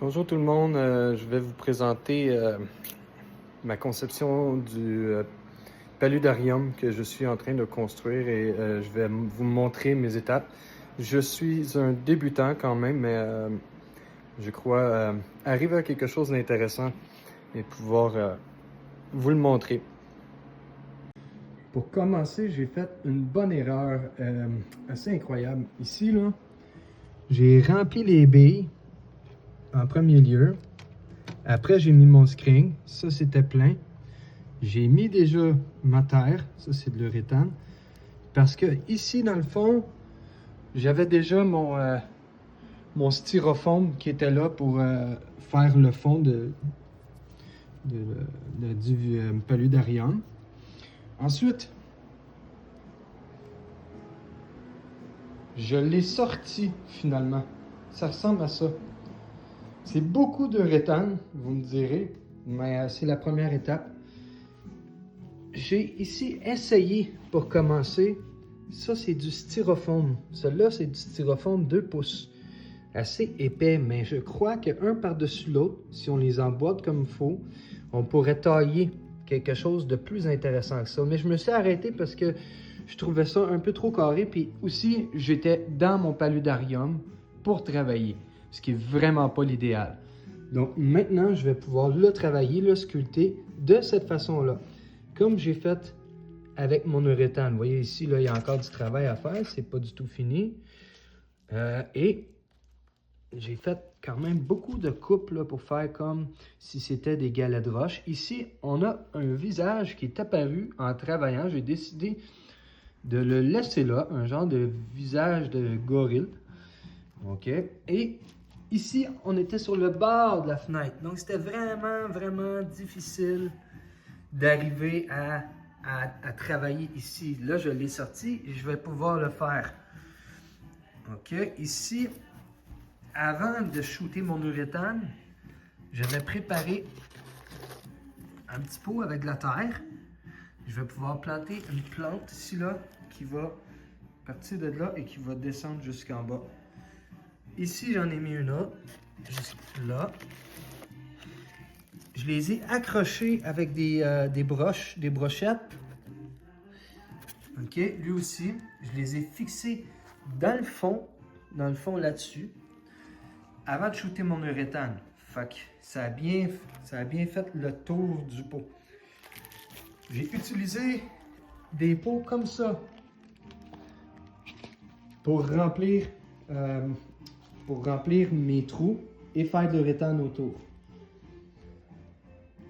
Bonjour tout le monde, je vais vous présenter ma conception du paludarium que je suis en train de construire et je vais vous montrer mes étapes. Je suis un débutant quand même, mais je crois arriver à quelque chose d'intéressant et pouvoir vous le montrer. Pour commencer, j'ai fait une bonne erreur assez incroyable. Ici, là, j'ai rempli les billes en premier lieu. Après, j'ai mis mon screen. Ça, c'était plein. J'ai mis déjà ma terre. Ça, c'est de l'uréthane. Parce que ici, dans le fond, j'avais déjà mon styrofoam qui était là pour faire le fond du paludarium. Ensuite, je l'ai sorti finalement. Ça ressemble à ça. C'est beaucoup d'uréthane, vous me direz, mais c'est la première étape. J'ai ici essayé pour commencer. Ça, c'est du styrofoam. Celui-là, c'est du styrofoam 2 pouces. Assez épais, mais je crois qu'un par-dessus l'autre, si on les emboîte comme il faut, on pourrait tailler quelque chose de plus intéressant que ça. Mais je me suis arrêté parce que je trouvais ça un peu trop carré. Puis aussi, j'étais dans mon paludarium pour travailler, ce qui est vraiment pas l'idéal. Donc maintenant, je vais pouvoir le travailler, le sculpter de cette façon-là. Comme j'ai fait avec mon uréthane. Vous voyez ici, là, il y a encore du travail à faire. C'est pas du tout fini. Et j'ai fait quand même beaucoup de coupes là, pour faire comme si c'était des galets de roche. Ici, on a un visage qui est apparu en travaillant. J'ai décidé de le laisser là, un genre de visage de gorille. OK. Et ici, on était sur le bord de la fenêtre. Donc, c'était vraiment difficile d'arriver à travailler ici. Là, je l'ai sorti et je vais pouvoir le faire. OK. Ici, avant de shooter mon uréthane, je vais préparer un petit pot avec de la terre. Je vais pouvoir planter une plante ici, là, qui va partir de là et qui va descendre jusqu'en bas. Ici, j'en ai mis une autre, juste là. Je les ai accrochés avec des brochettes. OK, lui aussi, je les ai fixés dans le fond là-dessus, avant de shooter mon uréthane. Fait que ça a bien fait le tour du pot. J'ai utilisé des pots comme ça pour remplir mes trous et faire de l'uréthane autour.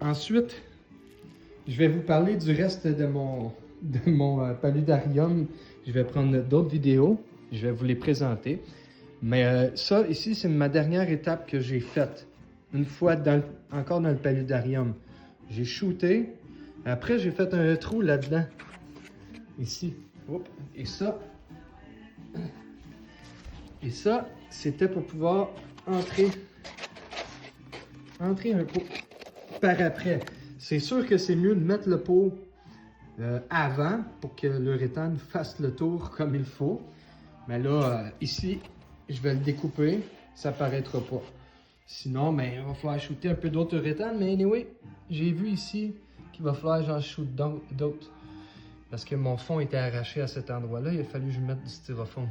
Ensuite, je vais vous parler du reste de mon paludarium. Je vais prendre d'autres vidéos, je vais vous les présenter. Mais ça, ici, c'est ma dernière étape que j'ai faite. Une fois encore dans le paludarium. J'ai shooté. Après, j'ai fait un trou là-dedans. Ici. Et ça, c'était pour pouvoir entrer un pot par après. C'est sûr que c'est mieux de mettre le pot avant pour que l'uréthane fasse le tour comme il faut. Mais là, ici, je vais le découper, ça paraîtra pas. Sinon, ben, il va falloir shooter un peu d'autres uréthane. Mais anyway, j'ai vu ici qu'il va falloir que j'en shoot d'autres. Parce que mon fond était arraché à cet endroit-là, il a fallu que je mette du styrofoam.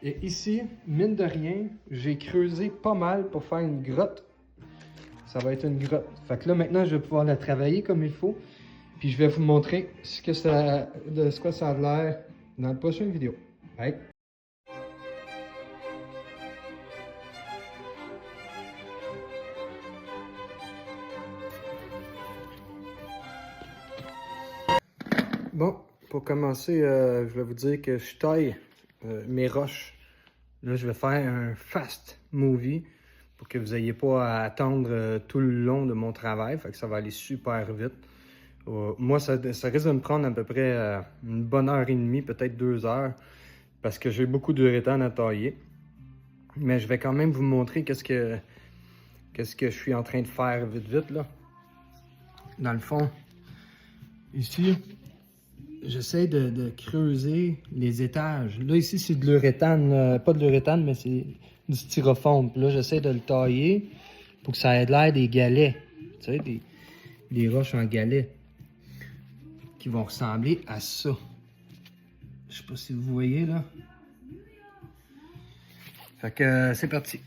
Et ici, mine de rien, j'ai creusé pas mal pour faire une grotte. Ça va être une grotte. Fait que là, maintenant, je vais pouvoir la travailler comme il faut. Puis je vais vous montrer de quoi ça a l'air dans la prochaine vidéo. Bye! Bon, pour commencer, je vais vous dire que je taille mes roches. Là, je vais faire un fast movie pour que vous n'ayez pas à attendre tout le long de mon travail. Fait que ça va aller super vite. Moi, ça risque de me prendre à peu près une bonne heure et demie, peut-être 2 heures, parce que j'ai beaucoup d'uréthane à tailler. Mais je vais quand même vous montrer qu'est-ce que je suis en train de faire vite, là. Dans le fond, ici, j'essaie de creuser les étages. Là, ici, c'est de l'uréthane, pas de l'uréthane, mais c'est du styrofoam. Puis là, j'essaie de le tailler pour que ça ait l'air des galets. Tu sais, des roches en galets qui vont ressembler à ça. Je sais pas si vous voyez là. Fait que c'est parti.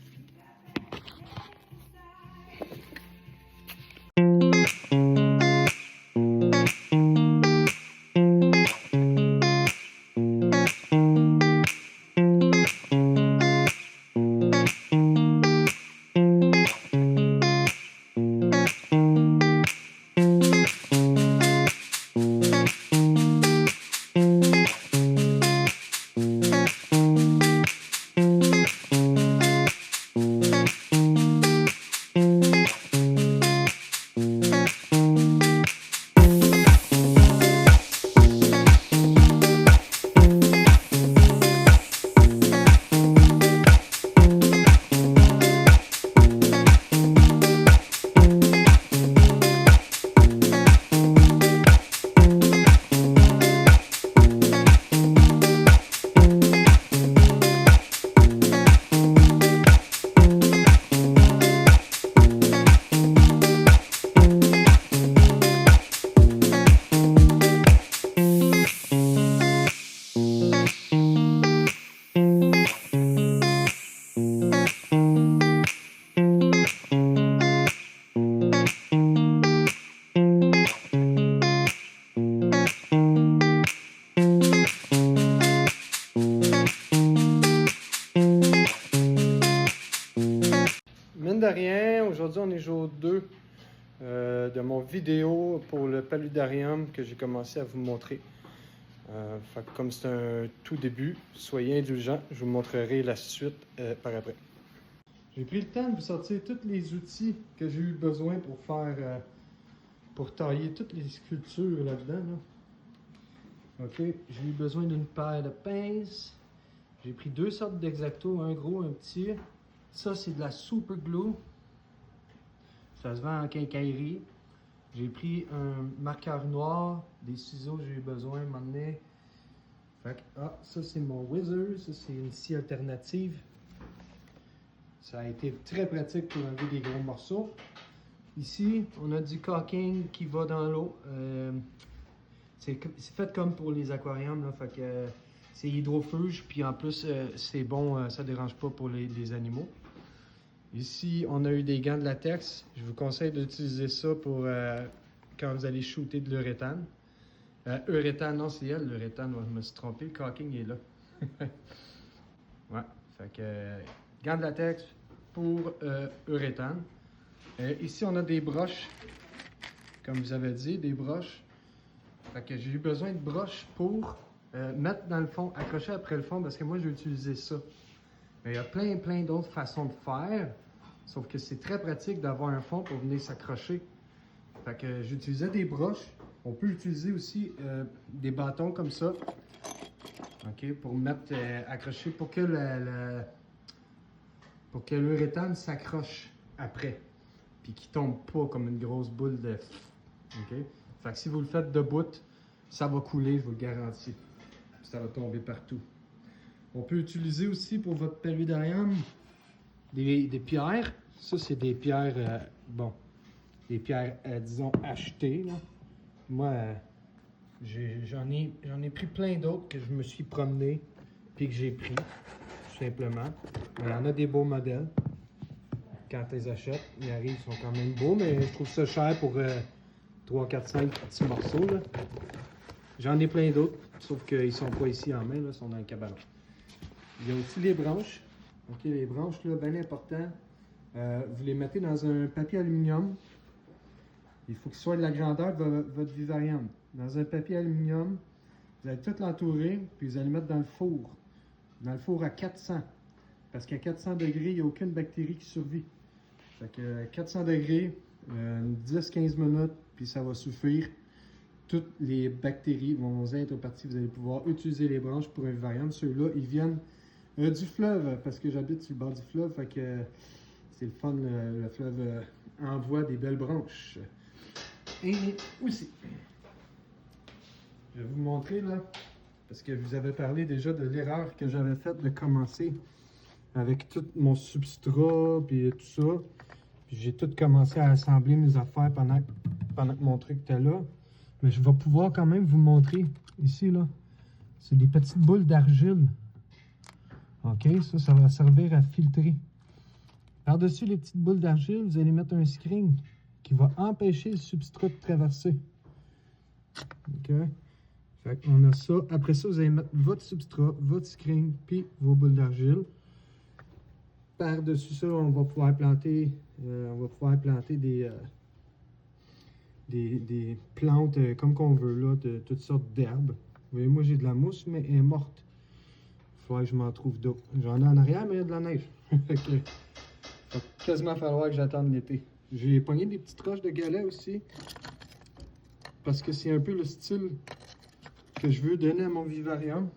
Mine de rien, aujourd'hui on est jour 2 de mon vidéo pour le paludarium que j'ai commencé à vous montrer. Fait que comme c'est un tout début, soyez indulgents, je vous montrerai la suite par après. J'ai pris le temps de vous sortir tous les outils que j'ai eu besoin pour faire, pour tailler toutes les sculptures là-dedans. Là. Ok, j'ai eu besoin d'une paire de pinces. J'ai pris 2 sortes d'X-Acto, un gros, un petit. Ça, c'est de la super glue. Ça se vend en quincaillerie. J'ai pris un marqueur noir, des ciseaux, j'ai eu besoin de m'emmener. Fait que, ça, c'est mon Wizard. Ça, c'est une scie alternative. Ça a été très pratique pour enlever des gros morceaux. Ici, on a du caulking qui va dans l'eau. C'est fait comme pour les aquariums. Là, fait que, c'est hydrofuge, puis en plus, c'est bon, ça ne dérange pas pour les animaux. Ici, on a eu des gants de latex. Je vous conseille d'utiliser ça pour quand vous allez shooter de l'uréthane. Uréthane, non, c'est elle, l'uréthane, je me suis trompé, le caulking est là. Ouais, fait que gants de latex pour uréthane. Ici, on a des broches, comme vous avez dit, des broches. Fait que j'ai eu besoin de broches pour mettre dans le fond, accrocher après le fond, parce que moi, j'ai utilisé ça. Mais il y a plein d'autres façons de faire, sauf que c'est très pratique d'avoir un fond pour venir s'accrocher. Fait que j'utilisais des broches. On peut utiliser aussi des bâtons comme ça, ok, pour mettre accrocher pour que l'uréthane s'accroche après, puis qu'il tombe pas comme une grosse boule de. Ok. Fait que si vous le faites debout, ça va couler, je vous le garantis. Ça va tomber partout. On peut utiliser aussi pour votre paludarium des pierres. Ça, c'est des pierres, des pierres, disons, achetées. Là. Moi, j'en ai pris plein d'autres que je me suis promené puis que j'ai pris, tout simplement. Il y en a des beaux modèles. Quand tu les achètes, ils arrivent, ils sont quand même beaux, mais je trouve ça cher pour 3, 4, 5 petits morceaux. J'en ai plein d'autres, sauf qu'ils ne sont pas ici en main, là, ils sont dans le cabanon. Il y a aussi les branches. Ok, les branches, là, bien important. Vous les mettez dans un papier aluminium. Il faut qu'il soit de la grandeur de votre vivarium. Dans un papier aluminium, vous allez tout l'entourer, puis vous allez mettre dans le four. Dans le four à 400. Parce qu'à 400 degrés, il n'y a aucune bactérie qui survit. Fait que 400 degrés, 10-15 minutes, puis ça va suffire. Toutes les bactéries vont être parties. Vous allez pouvoir utiliser les branches pour un vivarium. Ceux-là, ils viennent du fleuve, parce que j'habite sur le bord du fleuve, fait que c'est le fun, le fleuve envoie des belles branches. Et aussi, je vais vous montrer là, parce que vous avez parlé déjà de l'erreur que j'avais faite de commencer avec tout mon substrat puis tout ça. Puis j'ai tout commencé à assembler mes affaires pendant que mon truc était là. Mais je vais pouvoir quand même vous montrer ici là. C'est des petites boules d'argile. OK, ça va servir à filtrer. Par-dessus les petites boules d'argile, vous allez mettre un screen qui va empêcher le substrat de traverser. OK? Fait qu'on a ça. Après ça, vous allez mettre votre substrat, votre screen, puis vos boules d'argile. Par-dessus ça, on va pouvoir planter, des plantes comme qu'on veut, là, de toutes sortes d'herbes. Vous voyez, moi j'ai de la mousse, mais elle est morte. Il faudrait que je m'en trouve d'autres. J'en ai en arrière, mais il y a de la neige. Fait que, va quasiment falloir que j'attende l'été. J'ai pogné des petites roches de galets aussi. Parce que c'est un peu le style que je veux donner à mon vivarium.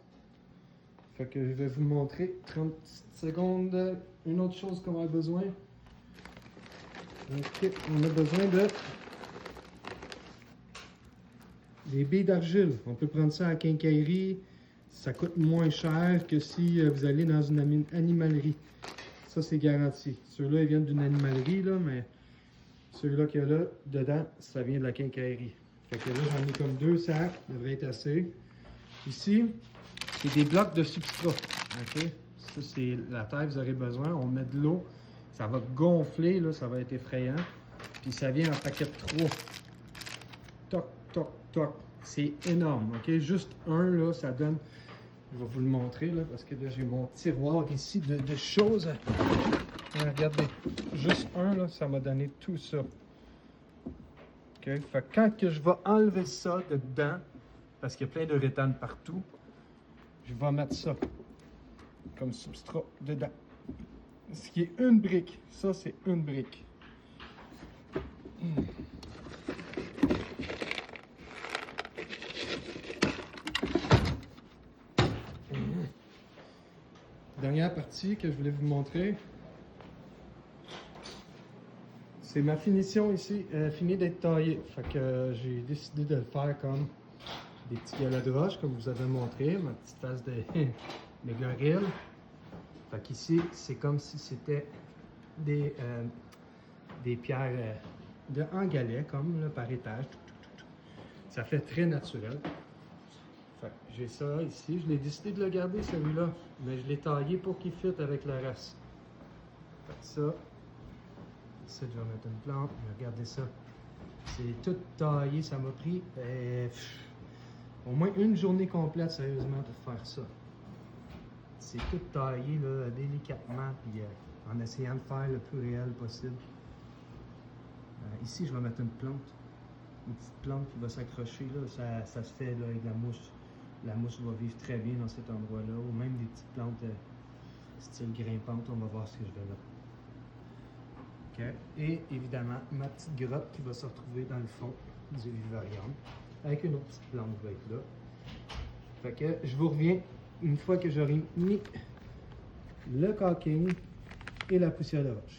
Fait que je vais vous montrer 30 secondes. Une autre chose qu'on a besoin. Ok, on a besoin des billes d'argile. On peut prendre ça à la quincaillerie. Ça coûte moins cher que si vous allez dans une animalerie. Ça, c'est garanti. Ceux-là, ils viennent d'une animalerie, là, mais ceux-là qu'il y a là, dedans, ça vient de la quincaillerie. Fait que là, j'en ai comme 2 sacs. Ça devrait être assez. Ici, c'est des blocs de substrat. OK? Ça, c'est la terre que vous aurez besoin. On met de l'eau. Ça va gonfler, là, ça va être effrayant. Puis ça vient en paquet de 3. Toc, toc, toc. C'est énorme, OK? Juste un, là, ça donne... Je vais vous le montrer, là, parce que là, j'ai mon tiroir ici de choses. Regardez, juste un, là, ça m'a donné tout ça. OK? Fait que quand que je vais enlever ça de dedans, parce qu'il y a plein de rétane partout, je vais mettre ça comme substrat dedans. Ce qui est une brique. Ça, c'est une brique. Dernière partie que je voulais vous montrer. C'est ma finition ici. Elle finit d'être taillée. Fait que j'ai décidé de le faire comme des petits galets de roche, comme vous avez montré. Ma petite face de gorille. Fait qu'ici, c'est comme si c'était des pierres en galet, comme là, par étage. Ça fait très naturel. Fait que j'ai ça ici. Je l'ai décidé de le garder, celui-là. Mais je l'ai taillé pour qu'il fitte avec le reste. Fait que ça. Ici, je vais mettre une plante. Regardez ça. C'est tout taillé. Ça m'a pris au moins une journée complète, sérieusement, pour faire ça. C'est tout taillé là, délicatement, puis en essayant de faire le plus réel possible. Ici, je vais mettre une plante. Une petite plante qui va s'accrocher. Ça se fait là, avec la mousse. La mousse va vivre très bien dans cet endroit-là. Ou même des petites plantes style grimpante. On va voir ce que je vais mettre. OK. Et évidemment, ma petite grotte qui va se retrouver dans le fond du vivarium. Avec une autre petite plante qui va être là. Fait que je vous reviens une fois que j'aurai mis le caulking et la poussière de roche.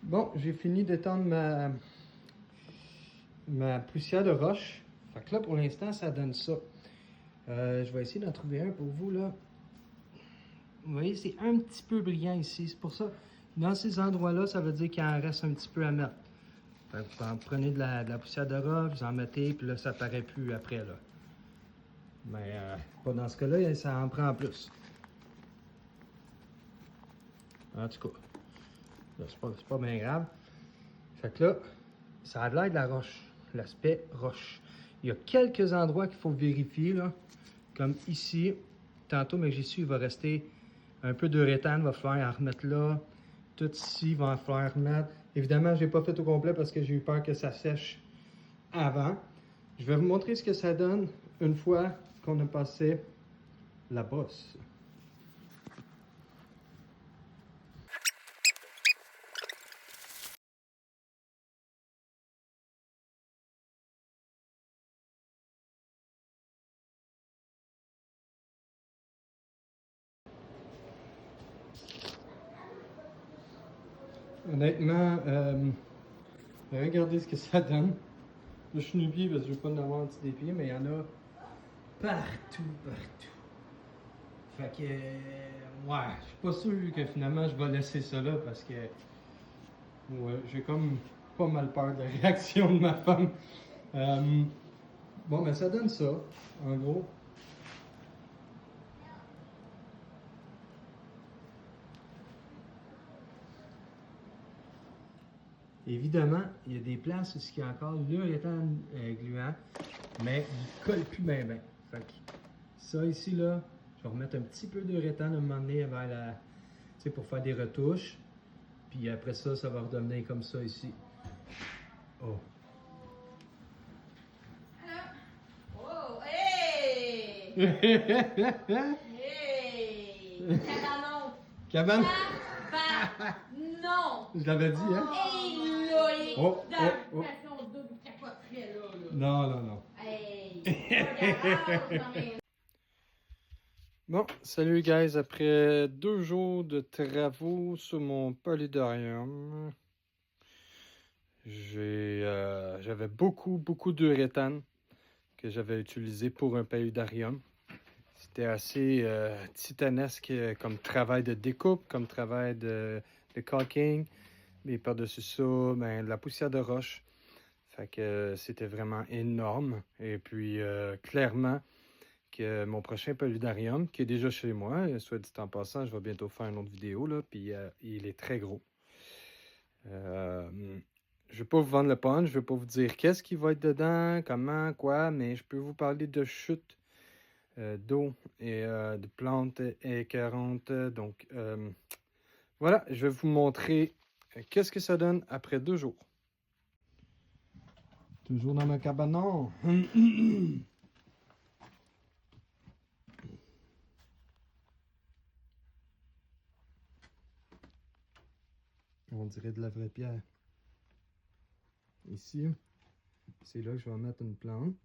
Bon, j'ai fini d'étendre ma poussière de roche. Fait que là, pour l'instant, ça donne ça. Je vais essayer d'en trouver un pour vous, là. Vous voyez, c'est un petit peu brillant ici. C'est pour ça, dans ces endroits-là, ça veut dire qu'il en reste un petit peu à mettre. Fait que vous en prenez de la poussière de roche, vous en mettez, puis là, ça paraît plus après, là. Mais pas dans ce cas-là, ça en prend plus. En tout cas. C'est pas bien grave. Fait que là, ça a l'air de la roche. L'aspect roche. Il y a quelques endroits qu'il faut vérifier, là. Comme ici. Tantôt, mais j'y suis, il va rester un peu de rétane. Il va falloir en remettre là. Tout ici, il va falloir remettre. Évidemment, je n'ai pas fait au complet parce que j'ai eu peur que ça sèche avant. Je vais vous montrer ce que ça donne une fois qu'on a passé la brosse. Honnêtement, regardez ce que ça donne. Là, je suis nu-pied parce que je veux pas en avoir en dessous des pieds, mais il y en a partout, partout. Fait que, ouais, je suis pas sûr que finalement je vais laisser ça là parce que, ouais, j'ai comme pas mal peur de la réaction de ma femme. Bon, ben ça donne ça, en gros. Évidemment, il y a des places où il y a encore l'uréthane gluant, mais il colle plus bien bien. Fait que ça ici, là, je vais remettre un petit peu d'uréthane à un moment donné vers la, tu sais, pour faire des retouches. Puis après ça, ça va redevenir comme ça ici. Oh. Oh, hey! Hey! Cabanon! Cabane? Non! Je l'avais dit, hein? Hey, là, les Oh, oh, oh. double capoterait, là. Non, non, non. Hey! Regarde, non, mais... Bon, salut guys, après 2 jours de travaux sur mon paludarium, j'avais beaucoup d'uréthane que j'avais utilisé pour un paludarium. C'était assez titanesque comme travail de découpe, comme travail de caulking. Mais par-dessus ça, ben, de la poussière de roche. Fait que c'était vraiment énorme. Et puis, clairement, que mon prochain paludarium, qui est déjà chez moi, soit dit en passant, je vais bientôt faire une autre vidéo, là, puis il est très gros. Je ne vais pas vous vendre le punch, je ne vais pas vous dire qu'est-ce qui va être dedans, comment, quoi, mais je peux vous parler de chute d'eau et de plantes écœurantes. Donc, voilà, je vais vous montrer qu'est-ce que ça donne après 2 jours. Toujours dans ma cabanon. On dirait de la vraie pierre. Ici, c'est là que je vais mettre une plante.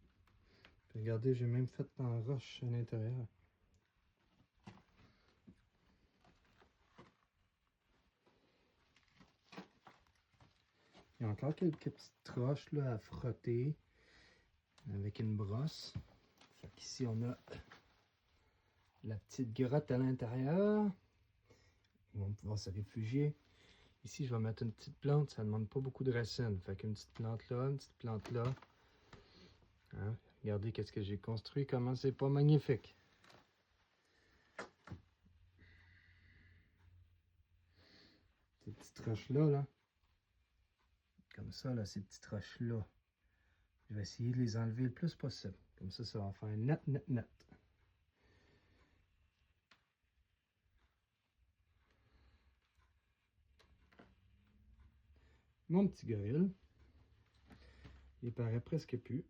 Puis regardez, j'ai même fait en roche à l'intérieur. Il y a encore quelques petites roches là, à frotter avec une brosse. Fait qu'ici, on a la petite grotte à l'intérieur. Ils vont pouvoir se réfugier. Ici, je vais mettre une petite plante. Ça ne demande pas beaucoup de racines. Fait qu'une petite plante là, une petite plante là. Hein? Regardez qu'est-ce que j'ai construit. Comment c'est pas magnifique. Ces petites roches-là, là. Comme ça, là, ces petites roches-là. Je vais essayer de les enlever le plus possible. Comme ça va faire net, net, net. Mon petit gorille. Il paraît presque plus.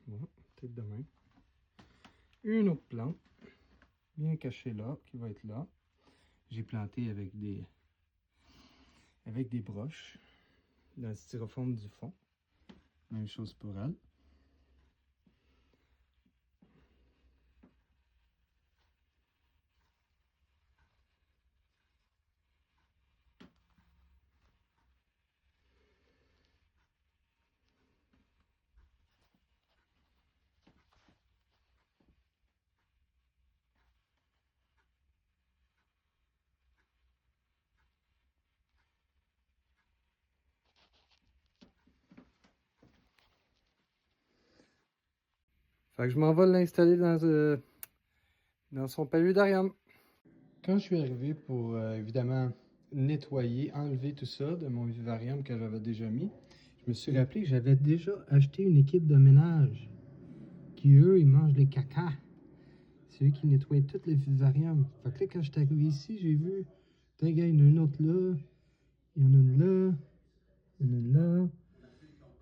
Bon, peut-être demain. Une autre plante. Bien cachée là, qui va être là. J'ai planté avec des broches. Dans le styrofoam du fond. Même chose pour elle. Fait que je m'en vais l'installer dans son paludarium. Quand je suis arrivé pour évidemment nettoyer, enlever tout ça de mon vivarium que j'avais déjà mis, je me suis rappelé que j'avais déjà acheté une équipe de ménage qui, eux, ils mangent les cacas. C'est eux qui nettoient tout le vivarium. Fait que là, quand je suis arrivé ici, j'ai vu, il y en a une autre là, il y en a une là, il y en a une là.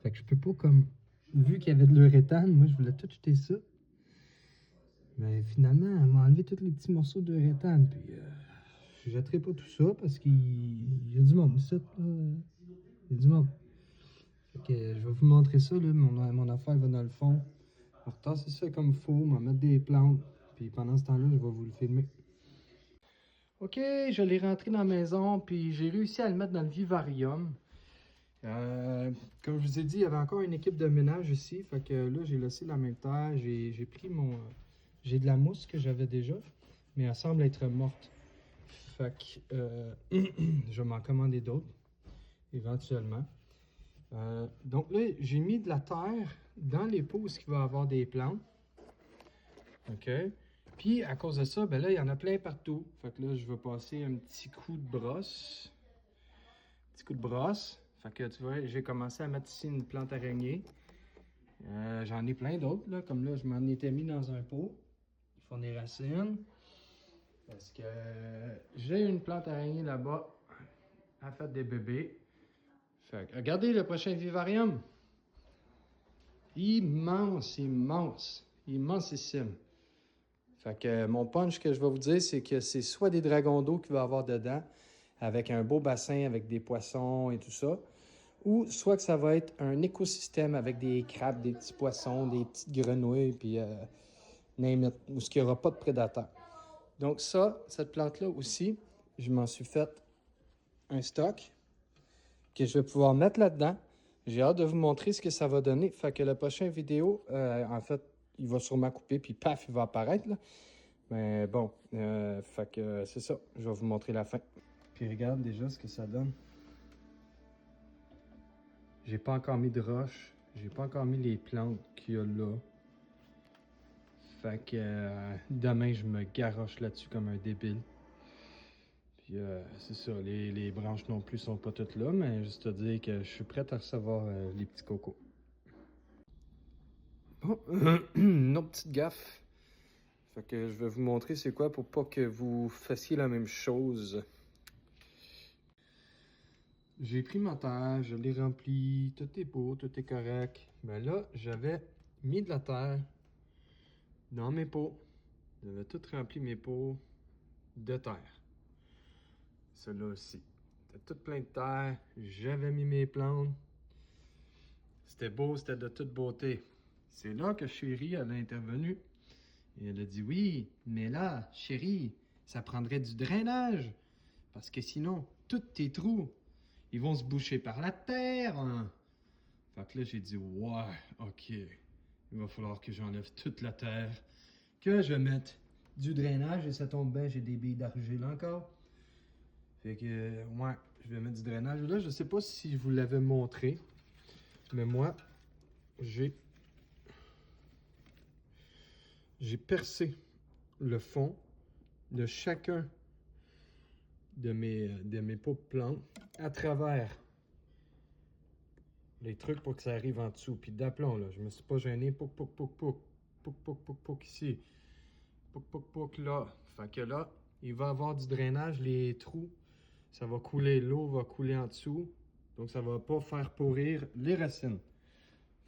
Fait que je peux pas comme, vu qu'il y avait de l'uréthane, moi je voulais tout jeter ça. Mais finalement, elle m'a enlevé tous les petits morceaux d'uréthane. Puis je jetterai pas tout ça parce qu'il y a du monde ici. Il y a du monde. Fait que je vais vous montrer ça. Là. Mon affaire va dans le fond. On va retasser ça comme il faut, on va mettre des plantes. Puis pendant ce temps-là, je vais vous le filmer. OK, je l'ai rentré dans la maison, puis j'ai réussi à le mettre dans le vivarium. Comme je vous ai dit, il y avait encore une équipe de ménage ici. Fait que là, j'ai laissé la même terre. J'ai pris mon... j'ai de la mousse que j'avais déjà, mais elle semble être morte. Fait que je vais m'en commander d'autres, éventuellement. Donc là, j'ai mis de la terre dans les pots où il va y avoir des plantes. OK? Puis, à cause de ça, ben là, il y en a plein partout. Fait que là, je vais passer un petit coup de brosse. Petit coup de brosse. Fait que tu vois, j'ai commencé à mettre ici une plante araignée. J'en ai plein d'autres, là. Comme là, je m'en étais mis dans un pot. Ils font des racines. Parce que j'ai une plante araignée là-bas. Elle a fait des bébés. Fait que, regardez le prochain vivarium. Immense, immense. Immensissime. Fait que mon punch que je vais vous dire, c'est que c'est soit des dragons d'eau qu'il va y avoir dedans, avec un beau bassin, avec des poissons et tout ça, ou soit que ça va être un écosystème avec des crabes, des petits poissons, des petites grenouilles, puis name it, où il n'y aura pas de prédateurs. Donc ça, cette plante-là aussi, je m'en suis fait un stock que je vais pouvoir mettre là-dedans. J'ai hâte de vous montrer ce que ça va donner. Fait que la prochaine vidéo, en fait, il va sûrement couper, puis paf, il va apparaître, là. Mais bon, fait que c'est ça. Je vais vous montrer la fin. Puis regarde déjà ce que ça donne. J'ai pas encore mis de roche. J'ai pas encore mis les plantes qu'il y a là. Fait que demain, je me garoche là-dessus comme un débile. Puis c'est ça, les branches non plus sont pas toutes là, mais juste te dire que je suis prêt à recevoir les petits cocos. Bon, une autre petite gaffe. Fait que je vais vous montrer c'est quoi pour pas que vous fassiez la même chose. J'ai pris ma terre, je l'ai rempli, tout est beau, tout est correct. Mais là, j'avais mis de la terre dans mes pots. J'avais tout rempli mes pots de terre. Celui-là aussi. C'était tout plein de terre. J'avais mis mes plantes. C'était beau, c'était de toute beauté. C'est là que chérie, elle a intervenu. Et elle a dit oui, mais là, chérie, ça prendrait du drainage. Parce que sinon, tous tes trous, ils vont se boucher par la terre, hein. Fait que là, j'ai dit, ouais, ok. Il va falloir que j'enlève toute la terre, que je mette du drainage. Et ça tombe bien, j'ai des billes d'argile encore. Fait que, ouais, je vais mettre du drainage. Là, je sais pas si je vous l'avais montré, mais moi, j'ai percé le fond de chacun de mes pots de plantes à travers les trucs pour que ça arrive en dessous. Puis d'aplomb, là, je me suis pas gêné. Pouc, pouc, pouc, pouc. Pouc, pouc, pouc, pouc ici. Pouc, pouc, pouc là. Fait que là, il va y avoir du drainage. Les trous, ça va couler. L'eau va couler en dessous. Donc, ça va pas faire pourrir les racines.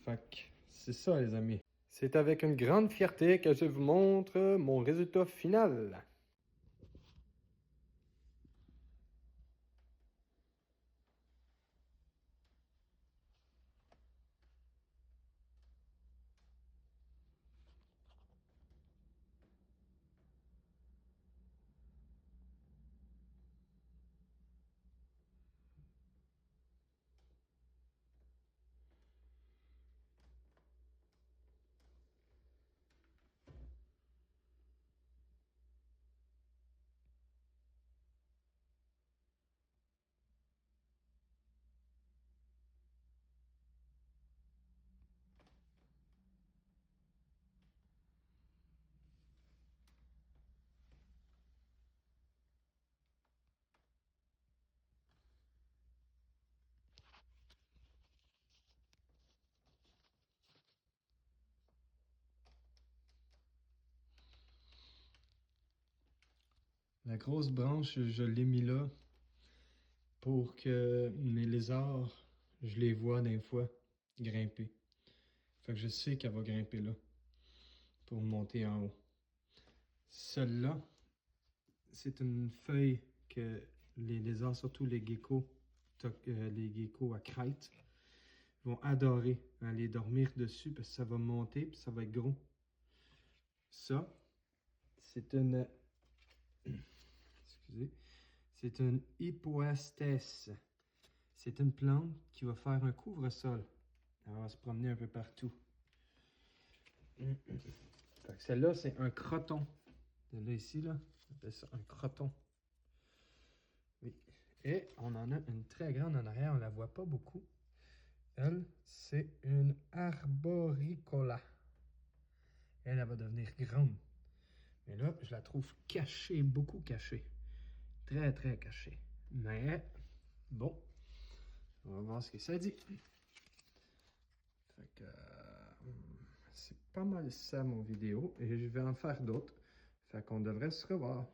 Fait que c'est ça, les amis. C'est avec une grande fierté que je vous montre mon résultat final. La grosse branche, je l'ai mis là pour que mes lézards, je les vois des fois grimper. Fait que je sais qu'elle va grimper là pour monter en haut. Celle-là, c'est une feuille que les lézards, surtout les geckos à crête, vont adorer aller dormir dessus parce que ça va monter puis ça va être gros. Ça, c'est une... excusez. C'est une Hypoastès. C'est une plante qui va faire un couvre-sol. Elle va se promener un peu partout. Fait que celle-là, c'est un croton. Celle-là ici, là, on appelle ça un croton. Oui. Et on en a une très grande en arrière, on la voit pas beaucoup. Elle, c'est une arboricola. Elle va devenir grande. Mais là, je la trouve cachée, beaucoup cachée. Très, très cachée. Mais, bon, on va voir ce que ça dit. Fait que, c'est pas mal ça mon vidéo. Et je vais en faire d'autres. Fait qu'on devrait se revoir.